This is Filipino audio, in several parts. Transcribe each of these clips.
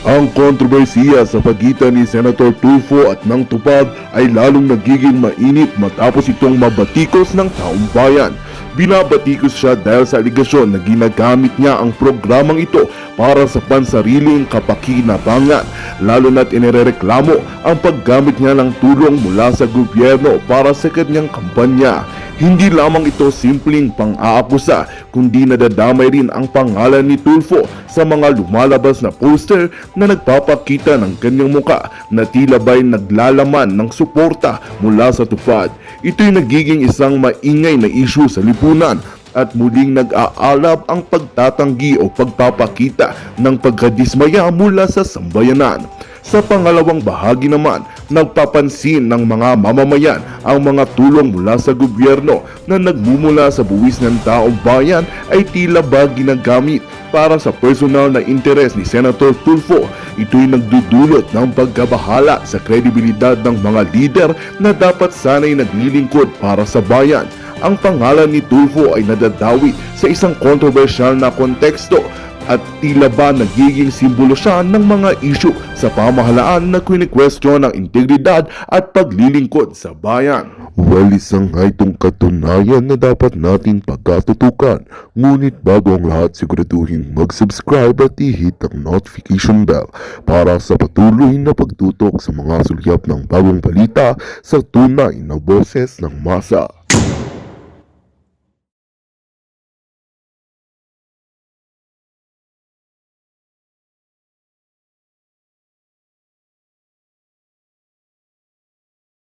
Ang kontrobersiya sa pagitan ni Senator Tulfo at ng Tupad ay lalong nagiging mainit matapos itong mabatikos ng taong bayan. Binabatikos siya dahil sa aligasyon na ginagamit niya ang programang ito para sa pansariling kapakinabangan, lalo na't inirereklamo ang paggamit niya ng tulong mula sa gobyerno para sa kanyang kampanya. Hindi lamang ito simpleng pang-aakusa, kundi nadadamay rin ang pangalan ni Tulfo sa mga lumalabas na poster na nagpapakita ng kanyang muka na tila ba'y naglalaman ng suporta mula sa Tupad. Ito'y nagiging isang maingay na issue sa lipunan at muling nag-aalab ang pagtatanggi o pagpapakita ng pagkadismaya mula sa sambayanan. Sa pangalawang bahagi naman, nagpapansin ng mga mamamayan ang mga tulong mula sa gobyerno na nagmumula sa buwis ng taong bayan ay tila ba ginagamit para sa personal na interes ni Senator Tulfo. Ito'y nagdudulot ng pagkabahala sa kredibilidad ng mga lider na dapat sana'y naglilingkod para sa bayan. Ang pangalan ni Tulfo ay nadadawi sa isang kontrobersyal na konteksto at tila ba nagiging simbolo siya ng mga isyu sa pamahalaan na kwini-question ang integridad at paglilingkod sa bayan. Well, isang itong katunayan na dapat nating pagkatutukan. Ngunit bago ang lahat, siguraduhin mag-subscribe at i-hit ang notification bell para sa patuloy na pagtutok sa mga sulyap ng bagong balita sa tunay na boses ng masa.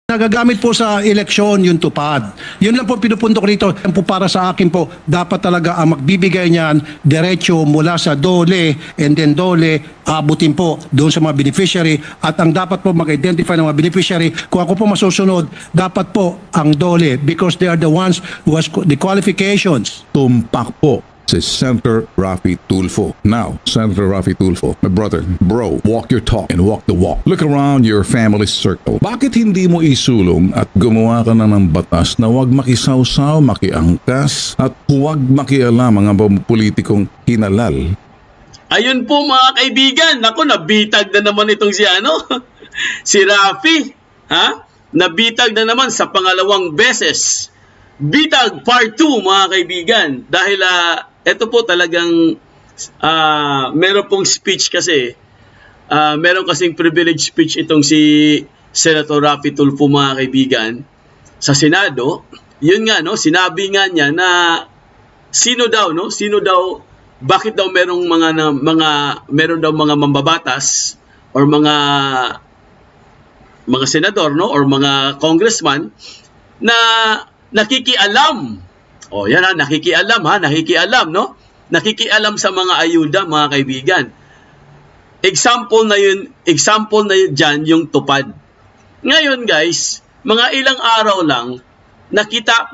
Nagagamit po sa eleksyon yung Tupad. Yun lang po pinupunto ko rito. Yan po para sa akin po, dapat talaga ang magbibigay niyan diretso mula sa DOLE and then DOLE abutin po doon sa mga beneficiary at ang dapat po mag-identify ng mga beneficiary. Kung ako po masusunod, dapat po ang DOLE because they are the ones who has the qualifications. Tumpak po si Senator Raffy Tulfo. Now, Senator Raffy Tulfo, my brother, bro, walk your talk and walk the walk. Look around your family circle. Bakit hindi mo isulong at gumawa ka na ng batas na huwag makisawsaw, makiangkas at huwag makialam mga politikong hinalal? Ayun po mga kaibigan, naku, nabitag na naman itong si si Raffy, ha? Nabitag na naman sa pangalawang beses. Bitag part 2 mga kaibigan dahil ito po talagang meron pong speech kasi meron kasing privilege speech itong si Senator Raffy Tulfo mga kaibigan sa Senado. Yun nga no, sinabi nga niya na sino daw bakit daw meron daw mga mambabatas or mga senador no or mga congressman na nakikialam. O yan nakikialam no? Nakikialam sa mga ayuda mga kaibigan. Example na yun dyan yung Tupad. Ngayon guys, mga ilang araw lang nakita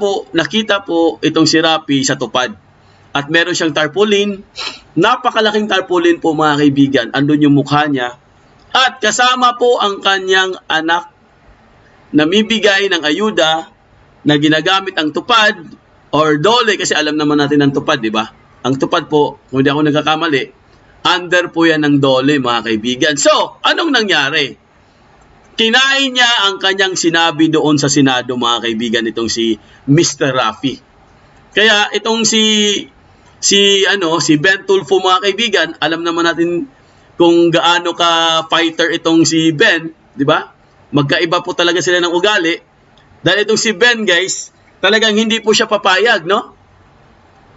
po itong si Raffy sa Tupad. At meron siyang tarpaulin, napakalaking tarpaulin po mga kaibigan. Andun yung mukha niya. At kasama po ang kanyang anak na mibigay ng ayuda na ginagamit ang Tupad or DOLE kasi alam naman natin ang Tupad, di ba? Ang Tupad po, kung hindi ako nagkakamali, under po yan ng DOLE, mga kaibigan. So, anong nangyari? Kinain niya ang kanyang sinabi doon sa Senado, mga kaibigan, itong si Mr. Raffy. Kaya itong si Ben Tulfo, mga kaibigan, alam naman natin kung gaano ka fighter itong si Ben, di ba? Magkaiba po talaga sila ng ugali. Dahil itong si Ben, guys, talagang hindi po siya papayag, no?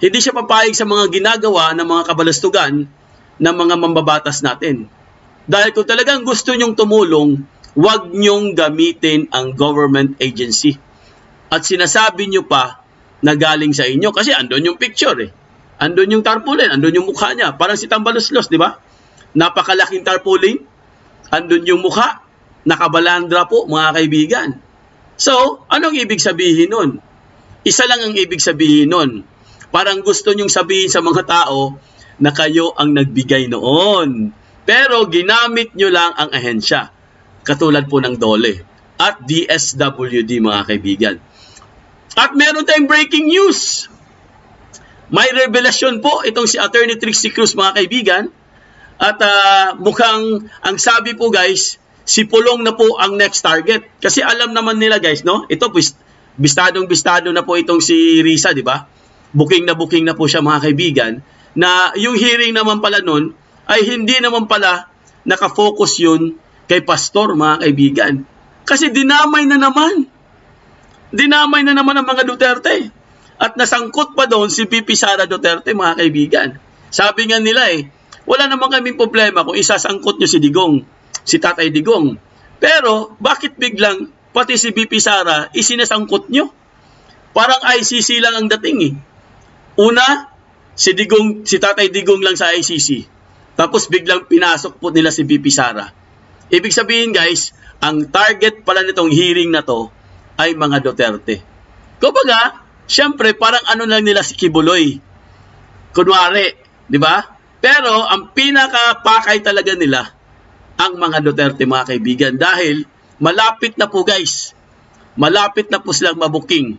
Hindi siya papayag sa mga ginagawa ng mga kabalastugan ng mga mambabatas natin. Dahil kung talagang gusto nyong tumulong, huwag nyong gamitin ang government agency. At sinasabi nyo pa na galing sa inyo. Kasi andun yung picture, eh. Andun yung tarpaulin, andun yung mukha niya. Parang si Tambaluslos, di ba? Napakalaking tarpaulin. Andun yung mukha. Nakabalandra po, mga kaibigan. So, anong ibig sabihin nun? Isa lang ang ibig sabihin nun. Parang gusto nyong sabihin sa mga tao na kayo ang nagbigay noon. Pero ginamit nyo lang ang ahensya. Katulad po ng DOLE at DSWD, mga kaibigan. At meron tayong breaking news. May revelasyon po itong si Attorney Trixie Cruz, mga kaibigan. At mukhang ang sabi po guys, si Pulong na po ang next target. Kasi alam naman nila guys, no? Ito, bistadong-bistado na po itong si Risa, di ba? Booking na po siya mga kaibigan, na yung hearing naman pala nun, ay hindi naman pala nakafocus yun kay Pastor mga kaibigan. Kasi dinamay na naman ang mga Duterte. At nasangkot pa doon si VP Sara Duterte mga kaibigan. Sabi nga nila wala naman kaming problema kung isasangkot nyo si Digong, si Tatay Digong. Pero bakit biglang pati si VP Sara isinasangkot nyo? Parang ICC lang ang dating Una, si Tatay Digong lang sa ICC. Tapos biglang pinasok po nila si VP Sara. Ibig sabihin guys, ang target pala nitong hearing na to ay mga Duterte. Kumbaga, syempre parang ano lang nila si Kibuloy. Kunwari, di ba? Pero ang pinakapakay talaga nila ang mga Duterte mga kaibigan dahil malapit na po guys. Malapit na po silang mabuking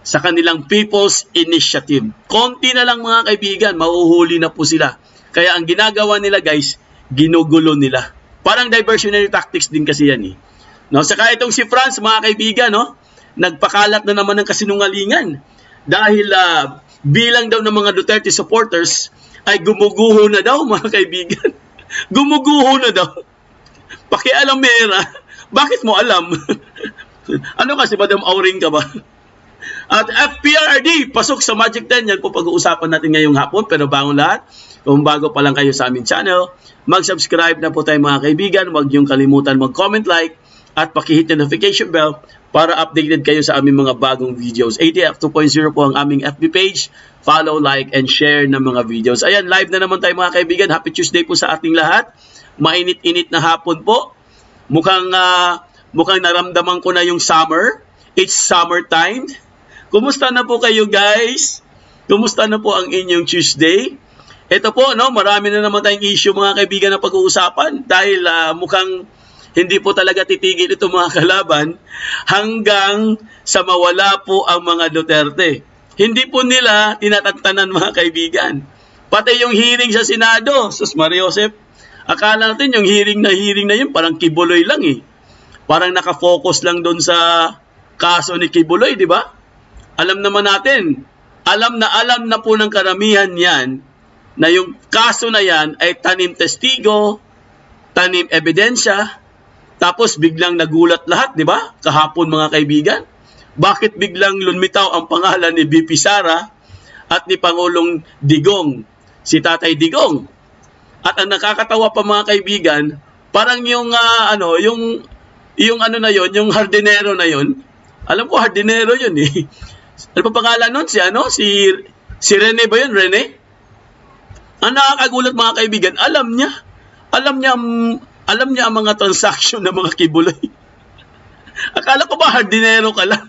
sa kanilang People's Initiative. Konti na lang mga kaibigan, mahuhuli na po sila. Kaya ang ginagawa nila guys, ginugulo nila. Parang diversionary tactics din kasi yan No, saka itong si Franz mga kaibigan, nagpakalat na naman ng kasinungalingan. Dahil bilang daw ng mga Duterte supporters ay gumuguho na daw mga kaibigan. Gumuguho na daw. Pakialam mera. Bakit mo alam? Ano kasi, Madam Auring ka ba? At FPRD, pasok sa Magic 10. Yan po pag-uusapan natin ngayong hapon. Pero bago lahat, kung bago pa lang kayo sa aming channel, mag-subscribe na po tayo mga kaibigan. Huwag niyong kalimutan mag-comment, like, at pakihit na notification bell para updated kayo sa aming mga bagong videos. ATF 2.0 po ang aming FB page. Follow, like, and share ng mga videos. Ayan, live na naman tayo mga kaibigan. Happy Tuesday po sa ating lahat. Mainit-init na hapon po. Mukhang naramdaman ko na yung summer. It's summertime. Kumusta na po kayo guys? Kumusta na po ang inyong Tuesday? Ito po, marami na naman tayong issue mga kaibigan na pag-uusapan dahil mukhang hindi po talaga titigil ito mga kalaban hanggang sa mawala po ang mga Duterte. Hindi po nila tinatantanan mga kaibigan. Pati yung hearing sa Senado, Sus Maria Josep, akala natin yung hearing na yun parang Kibuloy lang Parang nakafocus lang doon sa kaso ni Kibuloy, di ba? Alam naman natin, alam na po ng karamihan yan na yung kaso na yan ay tanim testigo, tanim ebidensya, tapos biglang nagulat lahat, di ba? Kahapon mga kaibigan. Bakit biglang lumitaw ang pangalan ni VP Sara at ni Pangulong Digong, si Tatay Digong? At ang nakakatawa pa mga kaibigan, parang yung yung hardinero na yun. Alam ko hardinero yun Ano pa pangalan nun? Si Rene ba yun? Rene? Ang nakakagulat mga kaibigan, alam niya ang mga transaction ng mga Kibuloy. Akala ko ba hardinero ka lang?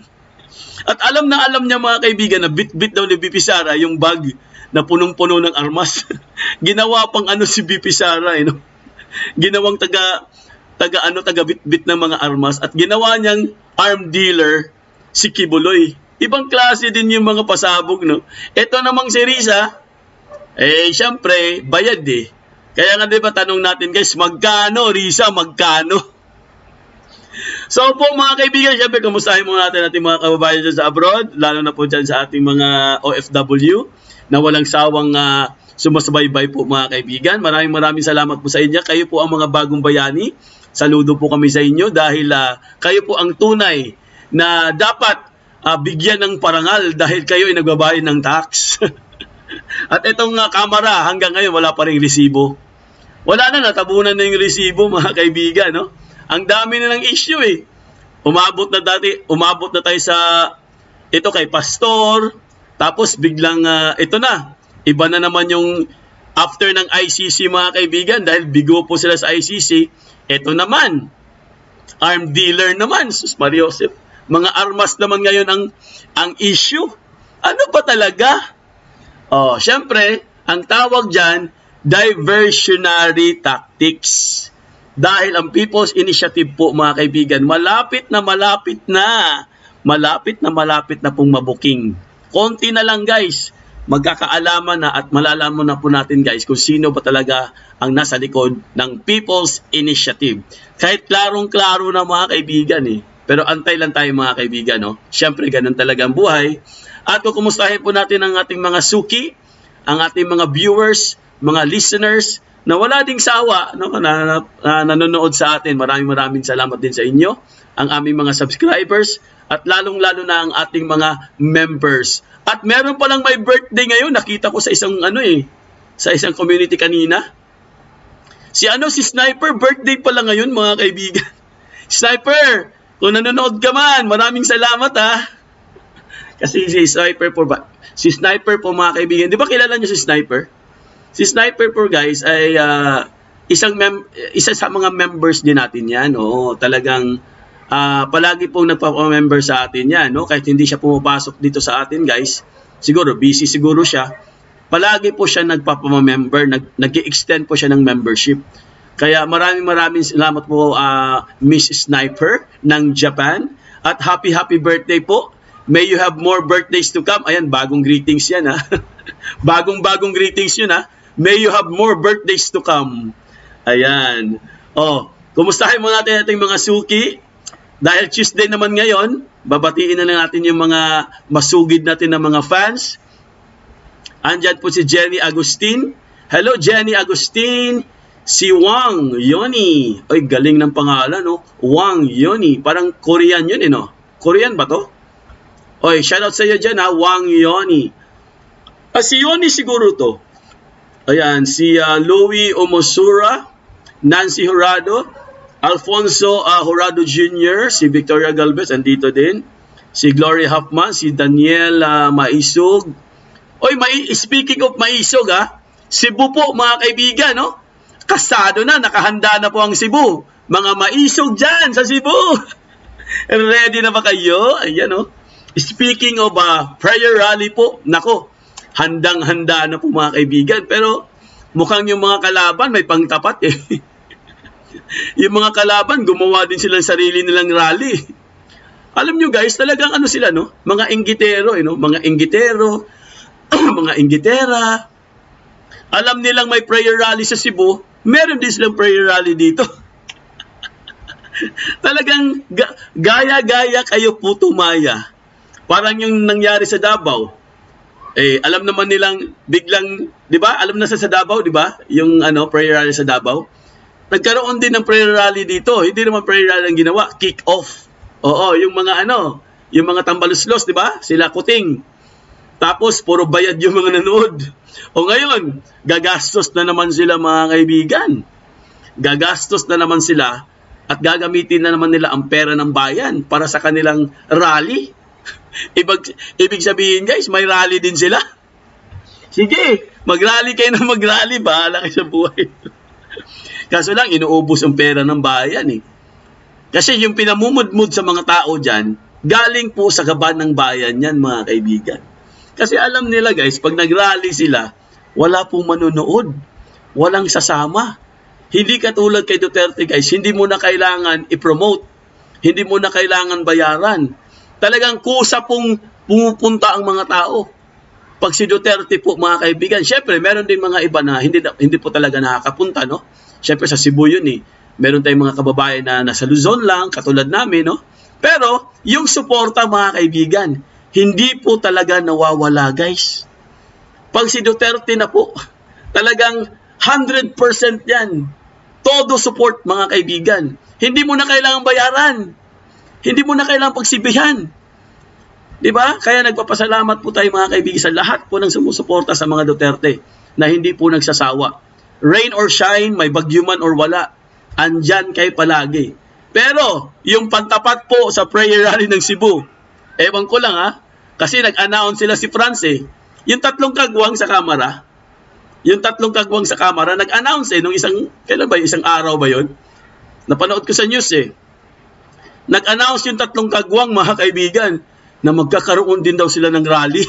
At alam niya mga kaibigan na bit-bit daw ni VP Sara yung bag na punong-puno ng armas. Ginawa pang si VP Sara Ginawang taga bit-bit ng mga armas at ginawa niyang arm dealer si Kibuloy. Ibang klase din yung mga pasabog, Ito namang si Risa, syempre, bayad Kaya nga diba tanong natin guys, magkano Risa, magkano? So po mga kaibigan, syempre kumustahin muna natin ating mga kababayan dyan sa abroad, lalo na po dyan sa ating mga OFW na walang sawang sumasabay-bay po mga kaibigan. Maraming salamat po sa inyo. Kayo po ang mga bagong bayani. Saludo po kami sa inyo dahil kayo po ang tunay na dapat bigyan ng parangal dahil kayo ay nagbabayad ng tax. At itong kamera hanggang ngayon wala pa ring resibo. Wala na, natabunan na yung resibo mga kaibigan. Ang dami na ng issue Umabot na tayo sa ito kay Pastor. Tapos biglang ito na. Iba na naman yung after ng ICC mga kaibigan dahil bigo po sila sa ICC. Ito naman. Arm dealer naman. Sus Maria Josep. Mga armas naman ngayon ang issue. Ano ba talaga? Syempre, ang tawag dyan, diversionary tactics. Dahil ang People's Initiative po mga kaibigan, malapit na pong mabuking. Konti na lang guys. magkakaalaman na at malalaman na po natin guys kung sino ba talaga ang nasa likod ng People's Initiative. Kahit klarong-klaro na mga kaibigan pero antay lang tayo mga kaibigan, no? Siyempre, ganun talaga ang buhay. At kukumustahin po natin ang ating mga suki, ang ating mga viewers, mga listeners, na wala ding sawa, no? na nanonood sa atin. Maraming salamat din sa inyo, ang aming mga subscribers, at lalong-lalo na ang ating mga members. At meron pa lang may birthday ngayon, nakita ko sa isang sa isang community kanina. Si Sniper, birthday pa lang ngayon mga kaibigan. Sniper, kung nanonood ka man, maraming salamat Kasi si Sniper po mga kaibigan, di ba kilala niyo si Sniper? Si Sniper po guys ay isa sa mga members din natin yan. Oo, talagang palagi pong nagpapamember sa atin yan, no? Kahit hindi siya pumapasok dito sa atin guys, siguro busy siguro siya, palagi po siya nagpapamember, nag-i-extend po siya ng membership. Kaya maraming salamat po Miss Sniper ng Japan, at happy birthday po. May you have more birthdays to come. Ayan, bagong greetings yan bagong greetings yun May you have more birthdays to come. Ayan. Kumustahin mo natin ating mga suki. Dahil Tuesday naman ngayon, babatiin na lang natin yung mga masugid natin na mga fans. Andyan po si Jenny Agustin. Hello Jenny Agustin. Si Wang Yoni. Ay, galing ng pangalan, no? Wang Yoni. Parang Korean yun, no? Korean ba to? Oy, shoutout sa iyo dyan, Wang Yoni. Si Yoni siguro to. Ayan, si Louie Omosura, Nancy Jurado, Alfonso Jurado Jr., si Victoria Galvez, andito din. Si Gloria Huffman, si Daniel Maisog. Oy, speaking of Maisog, Cebu po, mga kaibigan, no? Kasado na, nakahanda na po ang Cebu. Mga Maisog dyan sa Cebu. Ready na ba kayo? Ayan, no? Speaking of prayer rally po, nako, handang-handa na po mga kaibigan. Pero mukhang yung mga kalaban may pangtapat Yung mga kalaban, gumawa din sila ng sarili nilang rally. Alam nyo guys, talagang sila, no? Mga inggitero, no? Mga inggitero, mga inggitera. Alam nilang may prayer rally sa Cebu, meron din silang prayer rally dito. Talagang gaya-gaya kayo puto maya. Parang yung nangyari sa Davao. Alam naman nilang biglang, di ba? Alam na sa Davao, di ba? Yung prayer rally sa Davao. Nagkaroon din ng prayer rally dito. Hindi naman prayer rally ang ginawa, kick off. Oo, yung mga yung mga tambaluslos, di ba? Sila Kuting. Tapos puro bayad yung mga nanood. O ngayon, gagastos na naman sila mga kaibigan. Gagastos na naman sila at gagamitin na naman nila ang pera ng bayan para sa kanilang rally. Ibig sabihin guys, may rally din sila. Sige, mag-rally kayo na mag-rally, bahala kayo sa buhay. Kaso lang, inuubos ang pera ng bayan Kasi yung pinamumudmud sa mga tao dyan, galing po sa kaban ng bayan yan mga kaibigan. Kasi alam nila guys, pag nag-rally sila, wala pong manunood. Walang sasama. Hindi katulad kay Duterte guys, hindi mo na kailangan i-promote. Hindi mo na kailangan bayaran. Talagang kusa pong pumupunta ang mga tao. Pag si Duterte po mga kaibigan, syempre meron din mga iba na hindi po talaga nakakapunta, no? Syempre sa Cebu yun Meron tayong mga kababayan na nasa Luzon lang, katulad namin, no? Pero yung suporta mga kaibigan, hindi po talaga nawawala guys. Pag si Duterte na po, talagang 100% yan. Todo support mga kaibigan. Hindi mo na kailangan bayaran. Hindi mo na kailangan pagsibihan. Diba? Kaya nagpapasalamat po tayo mga kaibigan sa lahat po ng sumusuporta sa mga Duterte na hindi po nagsasawa. Rain or shine, may bagyo man or wala, andyan kayo palagi. Pero, yung pantapat po sa prayer rally ng Cebu, ewan ko lang kasi nag-announce sila si France Yung tatlong kagwang sa kamera, nag-announce nung kailan ba, isang araw ba yun? Napanood ko sa news Nag-announce yung tatlong kagwang mga kaibigan na magkakaroon din daw sila ng rally.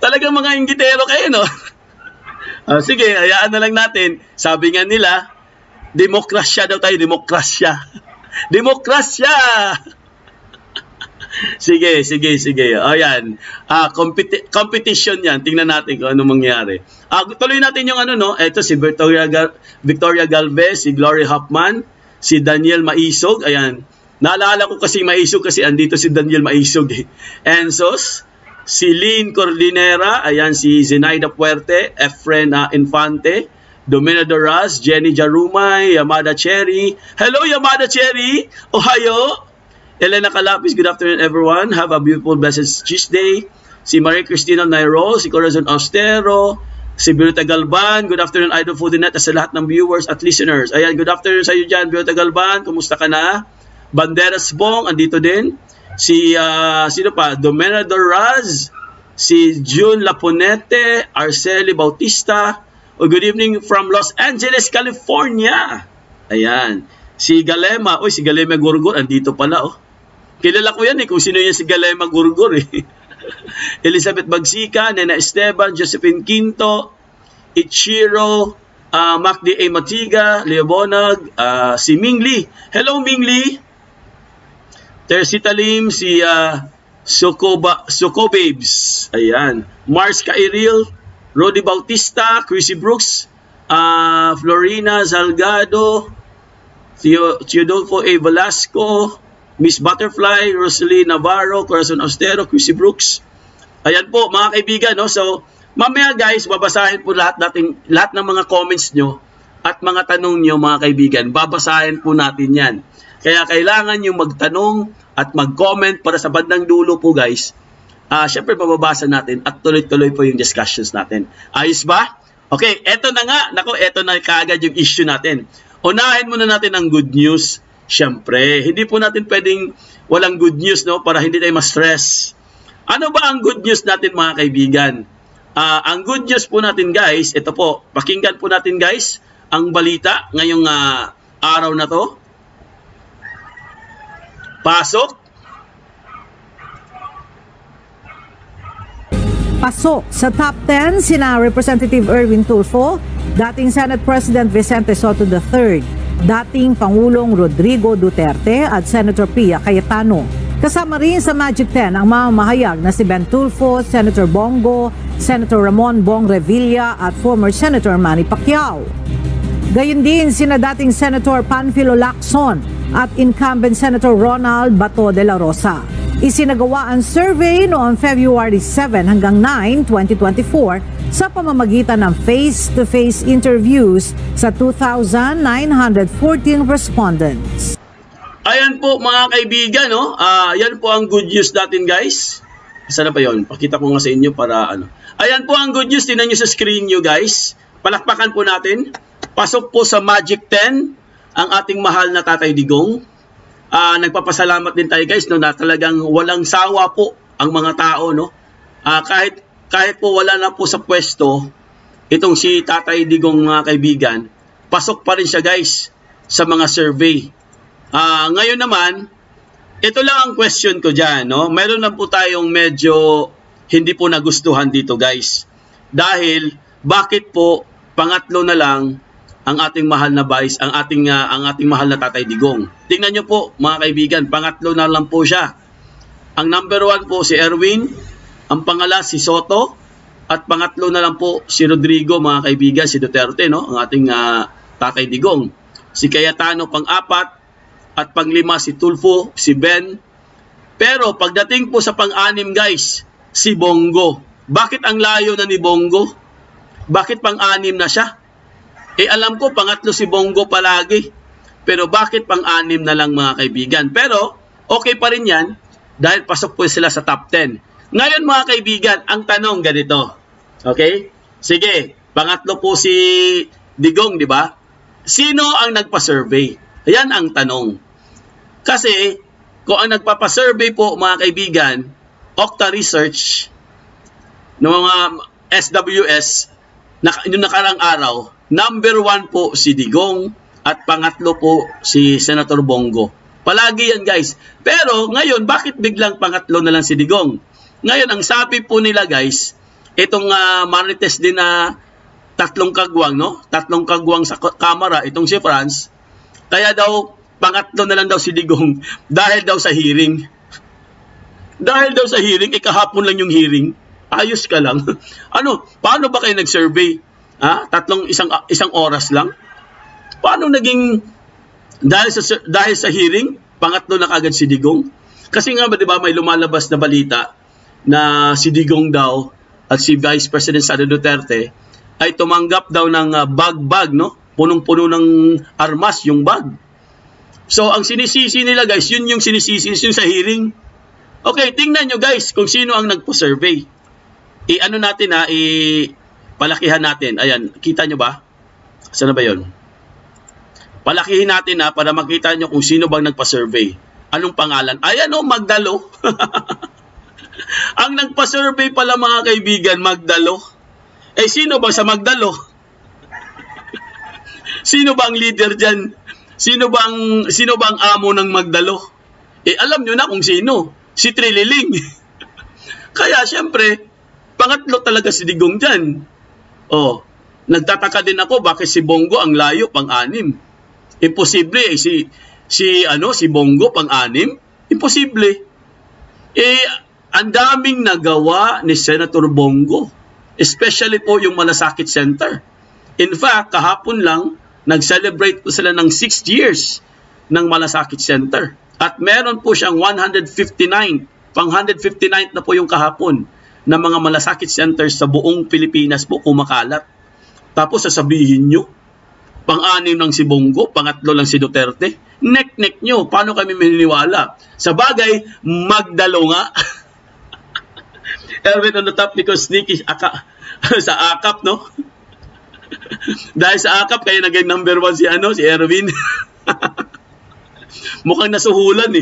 Talagang mga inggitero kayo, no? Sige, hayaan na lang natin. Sabi nga nila, demokrasya daw tayo, demokrasya. Demokrasya! Sige. Ayan. Competition yan. Tingnan natin kung ano mangyari. Tuloy natin yung ano, no? Ito si Victoria Galvez, si Glory Hoffman, si Daniel Maisog. Ayan. Naalala ko kasi Maisog kasi andito si Daniel Maisog. Ensos, si Lynn Cordinera, ayan, si Zenaida Puerte, Efren Infante, Domina Doraz, Jenny Jarumay, Yamada Cherry. Hello, Yamada Cherry! Ohio! Elena Calapis, good afternoon everyone. Have a beautiful, blessed Tuesday. Si Maria Cristina Nairo, si Corazon Austero, si Biruta Galban, good afternoon Idol Foodinet at sa lahat ng viewers at listeners. Ayan, good afternoon sa iyo dyan, Biruta Galban. Kumusta ka na? Banderas Bong, andito din. Si, sino pa? Domena Doraz, si June Laponete, Arceli Bautista. Good evening from Los Angeles, California. Ayan. Si Galema, si Galema Gurgur, andito pala, Kilala ko yan kung sino yan si Galema Gurgur, Elizabeth Bagsika, Nena Esteban, Josephine Quinto, Ichiro, Macdi A. Matiga, Leo Bonag, si Mingli. Hello, Mingli. Tersita Lim, si Soko Babes. Ayan. Mars Kairil, Rodi Bautista, Chrissy Brooks, Florina Salgado, Teodolfo A. Velasco, Miss Butterfly, Rosalie Navarro, Corazon Austero, Chrissy Brooks. Ayan po mga kaibigan, no? So, mamaya guys, babasahin po lahat ng mga comments nyo at mga tanong nyo mga kaibigan. Babasahin po natin yan. Kaya kailangan nyo magtanong at mag-comment para sa bandang dulo po guys. Syempre mababasa natin at tuloy-tuloy po yung discussions natin. Ayos ba? Okay, eto na nga. Eto na kaagad yung issue natin. Unahin muna natin ang good news. Syempre, hindi po natin pwedeng walang good news, no? Para hindi tayo ma-stress. Ano ba ang good news natin mga kaibigan? Ang good news po natin guys, ito po, pakinggan po natin guys, ang balita ngayong araw na to. Pasok sa top 10 sina Representative Erwin Tulfo, dating Senate President Vicente Soto III, dating Pangulong Rodrigo Duterte at Senator Pia Cayetano. Kasama rin sa Magic 10 ang mamamahayag na si Ben Tulfo, Senator Bongo, Senator Ramon Bong Revilla at former Senator Manny Pacquiao. Gayun din sina dating Senator Panfilo Lacson at incumbent Senator Ronald Bato de la Rosa. Isinagawa ang survey noong February 7 hanggang 9, 2024 sa pamamagitan ng face-to-face interviews sa 2,914 respondents. Ayan po mga kaibigan, no? Yan po ang good news natin guys. Saan na ba yun? Pakita ko nga sa inyo para ano. Ayan po ang good news. Tingnan nyo sa screen nyo guys. Palakpakan po natin. Pasok po sa Magic 10 ang ating mahal na Tatay Digong. Nagpapasalamat din tayo guys, no, na talagang walang sawa po ang mga tao, no. Kahit po wala na po sa pwesto itong si Tatay Digong mga kaibigan, pasok pa rin siya guys sa mga survey. Ngayon naman, ito lang ang question ko dyan, no. Meron lang po tayong medyo hindi po nagustuhan dito guys. Dahil bakit po pangatlo na lang ang ating mahal na vice, ang ating mahal na Tatay Digong. Tingnan niyo po mga kaibigan, pangatlo na lang po siya. Ang number 1 po si Erwin, ang pangala si Soto, at pangatlo na lang po si Rodrigo mga kaibigan, si Duterte, no, ang ating Tatay Digong. Si Cayetano pang-4 at pang-5 si Tulfo, si Ben. Pero pagdating po sa pang-6 guys, si Bongo. Bakit ang layo na ni Bongo? Bakit pang-6 na siya? Alam ko, pangatlo si Bongo palagi. Pero bakit pang-6 na lang mga kaibigan? Pero, okay pa rin yan dahil pasok po sila sa top 10. Ngayon mga kaibigan, ang tanong ganito. Okay? Sige, pangatlo po si Digong, di ba? Sino ang nagpa-survey? Ayan ang tanong. Kasi, kung ang nagpapa-survey po mga kaibigan, Okta Research, ng mga SWS, yung nakarang araw, number 1 po si Digong at pangatlo po si Senator Bongo. Palagi yan guys. Pero ngayon, bakit biglang pangatlo na lang si Digong? Ngayon, ang sabi po nila guys, itong Marites din na 3 kagwang, no? 3 kagwang sa kamera, itong si France. Kaya daw, pangatlo na lang daw si Digong dahil daw sa hearing. Dahil daw sa hearing, kahapon lang yung hearing. Ayos ka lang. Paano ba kayo nag-survey? Isang oras lang? Paano naging dahil sa hearing, pangatlo na kagad si Digong? Kasi nga ba, 'di ba, may lumalabas na balita na si Digong daw at si Vice President Sara Duterte ay tumanggap daw ng bag, no? Punong-puno ng armas yung bag. So, ang sinisisi nila, guys, yun yung sinisisi yun sa hearing. Okay, tingnan nyo, guys, kung sino ang nagpo-survey. Palakihan natin. Ayan, kita nyo ba? Saan na ba yun? Palakihin natin para makita nyo kung sino bang nagpa-survey. Anong pangalan? Ayan Magdalo. Ang nagpa-survey pala, mga kaibigan, Magdalo. Sino ba sa Magdalo? Sino ba ang leader dyan? Sino ba ang amo ng Magdalo? Alam nyo na kung sino. Si Trililing. Kaya syempre, pangatlo talaga si Digong dyan. Nagtataka din ako bakit si Bongo ang layo pang-anim. Imposible si Bongo pang-anim? Imposible. Ang daming nagawa ni Senator Bongo, especially po yung Malasakit Center. In fact, kahapon lang nag-celebrate po sila ng 6 years ng Malasakit Center. At meron po siyang 159th na po yung kahapon na mga malasakit centers sa buong Pilipinas po kumakalat. Tapos sasabihin nyo, pang-anim lang si Bongo, pangatlo lang si Duterte. Nek-nek nyo, paano kami maniniwala? Sa bagay, Magdalo nga. Erwin on the top because sneaky sa akap, no? Dahil sa akap, kaya naging number 1 si Erwin. Mukhang nasuhulan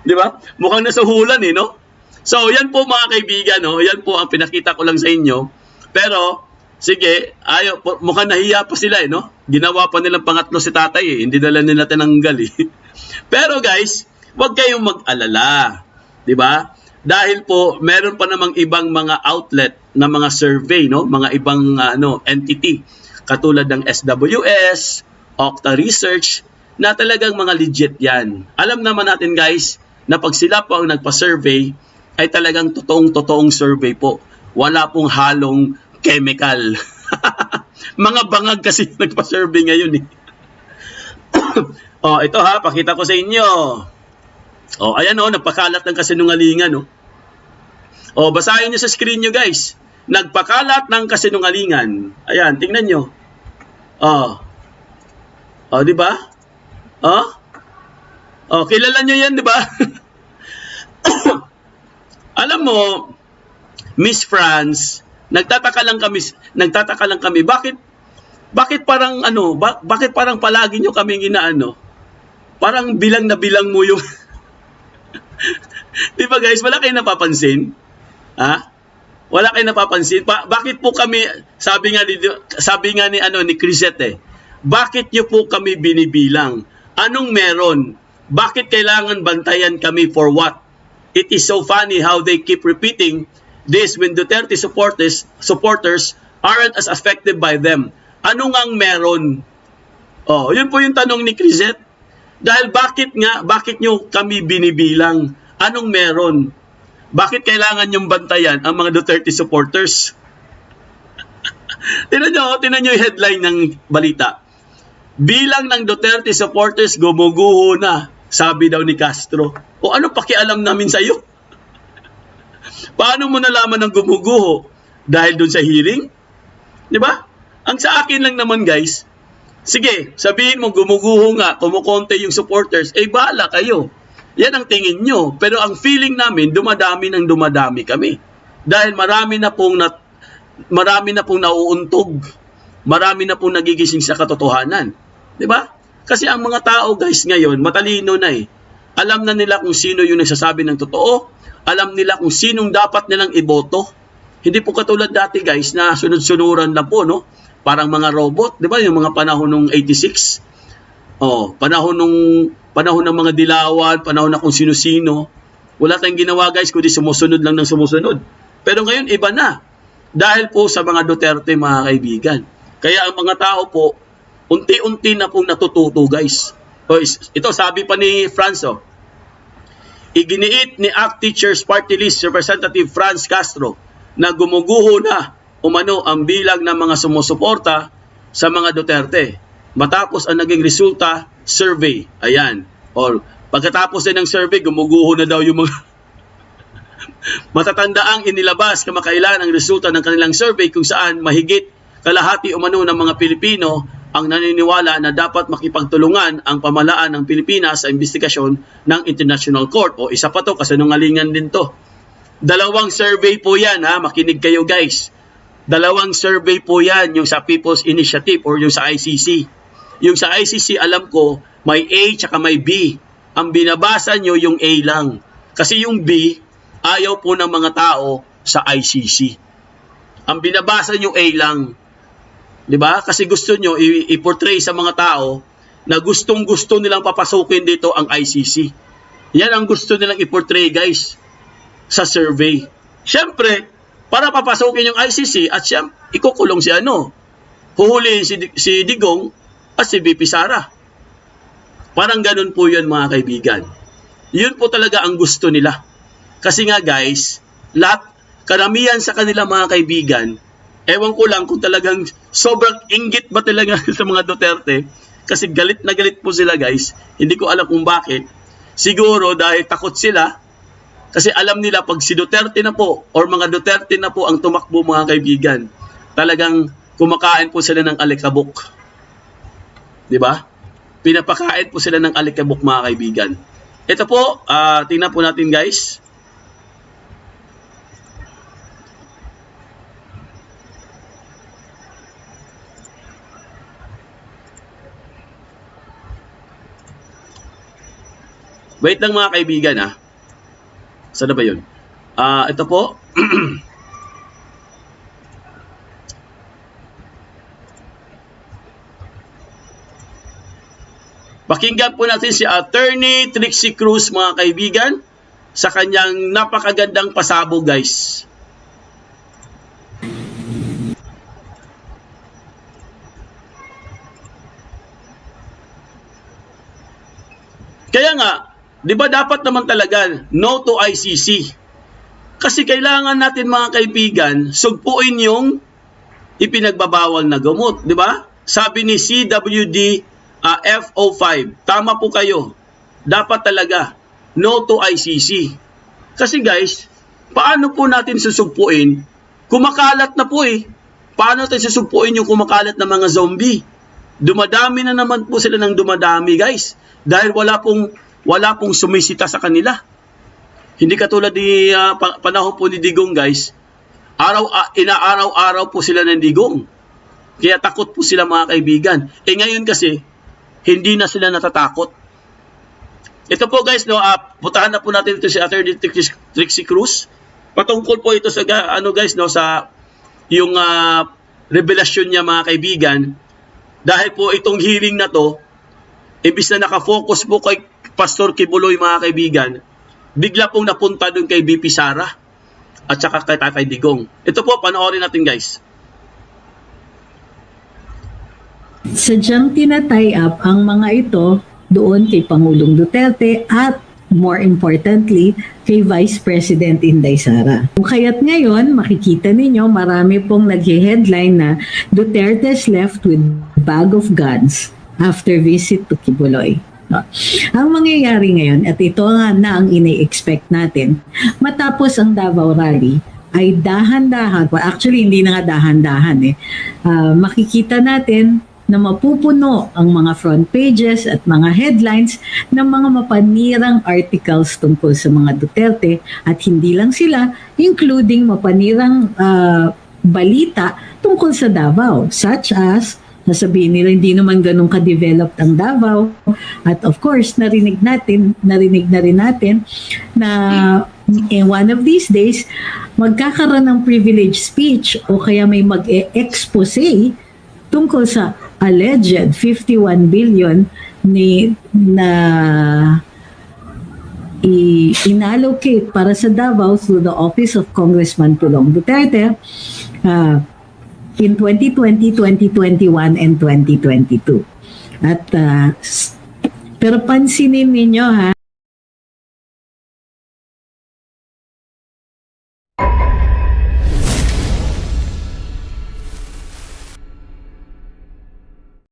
Di ba? Mukhang nasuhulan no? So, yan po mga kaibigan, yan po ang pinakita ko lang sa inyo. Pero, sige, mukhang nahiya pa sila no? Ginawa pa nilang pangatlo si tatay hindi dala nila tinanggal Pero guys, huwag kayong mag-alala. Di ba? Dahil po, meron pa namang ibang mga outlet na mga survey, no? Mga ibang entity. Katulad ng SWS, Okta Research, na talagang mga legit yan. Alam naman natin guys, na pag sila po ang nagpa-survey, ay talagang totoong survey po. Wala pong halong chemical. Mga bangag kasi nagpa-survey ngayon ito pakita ko sa inyo. Ayan nagpakalat ng kasinungalingan basahin nyo sa screen nyo guys. Nagpakalat ng kasinungalingan. Ayan, tingnan nyo. Di ba? Kilala nyo yan, di ba? Alam mo, Miss France, nagtataka lang kami bakit parang bakit parang palagi nyo kaming parang bilang na bilang mo yung di ba guys, wala kayong napapansin? Wala kayong napapansin? Bakit po kami, sabi nga ni Crisette bakit nyo po kami binibilang? Anong meron? Bakit kailangan bantayan kami for what? It is so funny how they keep repeating this when Duterte supporters aren't as affected by them. Ano ngang meron? Yun po yung tanong ni Crisette. Dahil bakit nyo kami binibilang? Anong meron? Bakit kailangan yung bantayan ang mga Duterte supporters? Tinan nyo yung headline ng balita. Bilang ng Duterte supporters gumuguho na, sabi daw ni Castro. Ano pakialam namin sa'yo? Paano mo nalaman ng gumuguho? Dahil dun sa hearing? Di ba? Ang sa akin lang naman guys, sige, sabihin mo gumuguho nga, kumukonte yung supporters, bahala kayo. Yan ang tingin nyo. Pero ang feeling namin, dumadami kami. Dahil marami na pong nauuntog. Marami na pong nagigising sa katotohanan. Diba? Kasi ang mga tao guys ngayon, matalino na Alam na nila kung sino yung nagsasabi ng totoo. Alam nila kung sinong dapat nilang iboto. Hindi po katulad dati guys na sunod-sunuran lang po, no? Parang mga robot. Diba? Yung mga panahon ng 86. Panahon ng mga dilawan, panahon na kung sino-sino. Wala tayong ginawa guys, kundi sumusunod lang ng sumusunod. Pero ngayon iba na. Dahil po sa mga Duterte mga kaibigan. Kaya ang mga tao po, unti-unti na pong natututo guys. Ito sabi pa ni France, Iginiit ni ACT Teachers Party List Representative Franz Castro na gumuguho na umano ang bilang ng mga sumusuporta sa mga Duterte. Matapos ang naging resulta, survey. Ayan. Or pagkatapos din ng survey, gumuguho na daw yung mga matatandaang inilabas kamakailan ang resulta ng kanilang survey kung saan mahigit kalahati umano ng mga Pilipino ang naniniwala na dapat makipagtulungan ang pamahalaan ng Pilipinas sa investigasyon ng International Court. O isa pa to, kasinungalingan din to. Dalawang survey po yan, ha? Makinig kayo guys. Dalawang survey po yan, yung sa People's Initiative or yung sa ICC. Yung sa ICC, alam ko, may A tsaka may B. Ang binabasa nyo yung A lang. Kasi yung B, ayaw po ng mga tao sa ICC. Ang binabasa nyo A lang. Diba? Kasi gusto nyo i-portray sa mga tao na gustong-gusto nilang papasukin dito ang ICC. Yan ang gusto nilang i-portray guys sa survey. Siyempre, para papasukin yung ICC at siyempre, ikukulong si ano. Huhulihin si Digong at si VP Sara. Parang ganun po yun mga kaibigan. Yun po talaga ang gusto nila. Kasi nga guys, karamihan sa kanila mga kaibigan, ewan ko lang kung talagang sobrang inggit ba talaga sa mga Duterte. Kasi galit na galit po sila guys. Hindi ko alam kung bakit. Siguro dahil takot sila. Kasi alam nila pag si Duterte na po or mga Duterte na po ang tumakbo mga kaibigan, talagang kumakain po sila ng alikabok. Diba? Pinapakain po sila ng alikabok mga kaibigan. Ito po, tingnan po natin guys. Wait lang mga kaibigan ha. Saan na ba yun? Ito po. Pakinggan po natin si Attorney Trixie Cruz mga kaibigan sa kanyang napakagandang pasabog guys. Kaya nga, di ba dapat naman talaga no to ICC? Kasi kailangan natin mga kaibigan sugpuin yung ipinagbabawal na gamot, di ba? Sabi ni CWD FO5, tama po kayo. Dapat talaga no to ICC. Kasi guys, paano po natin susugpuin? Kumakalat na po eh. Paano natin susugpuin yung kumakalat na mga zombie? Dumadami na naman po sila ng dumadami guys. Dahil wala pong sumisita sa kanila. Hindi katulad ni panahon po ni Digong guys. Inaaraw-araw po sila ng Digong. Kaya takot po sila mga kaibigan. Ngayon kasi, hindi na sila natatakot. Ito po guys, putahan na po natin ito si Attorney Trixie Cruz. Patungkol po ito sa sa yung revelasyon niya mga kaibigan. Dahil po itong hearing na to, imbis na nakafocus po kay Pastor Kibuloy mga kaibigan, bigla pong napunta dun kay VP Sara at saka kay Tatay Digong. Ito po, panoorin natin guys. Sadyang tinatay up ang mga ito doon kay Pangulong Duterte at more importantly, kay Vice President Inday Sara. Kaya't ngayon, makikita ninyo, marami pong nag-headline na Duterte's left with bag of guns after visit to Kibuloy. No. Ang mangyayari ngayon, at ito nga na ang ine-expect natin, matapos ang Davao Rally, ay dahan-dahan, well, actually hindi na nga dahan-dahan makikita natin na mapupuno ang mga front pages at mga headlines ng mga mapanirang articles tungkol sa mga Duterte at hindi lang sila, including mapanirang balita tungkol sa Davao, such as nasabihin nila hindi naman ganun ka-developed ang Davao at of course narinig na rin natin na in one of these days magkakaroon ng privilege speech o kaya may mag-expose tungkol sa alleged 51 billion na inallocate para sa Davao through the office of Congressman Pulong Duterte in 2020, 2021, and 2022. At pero pansinin ninyo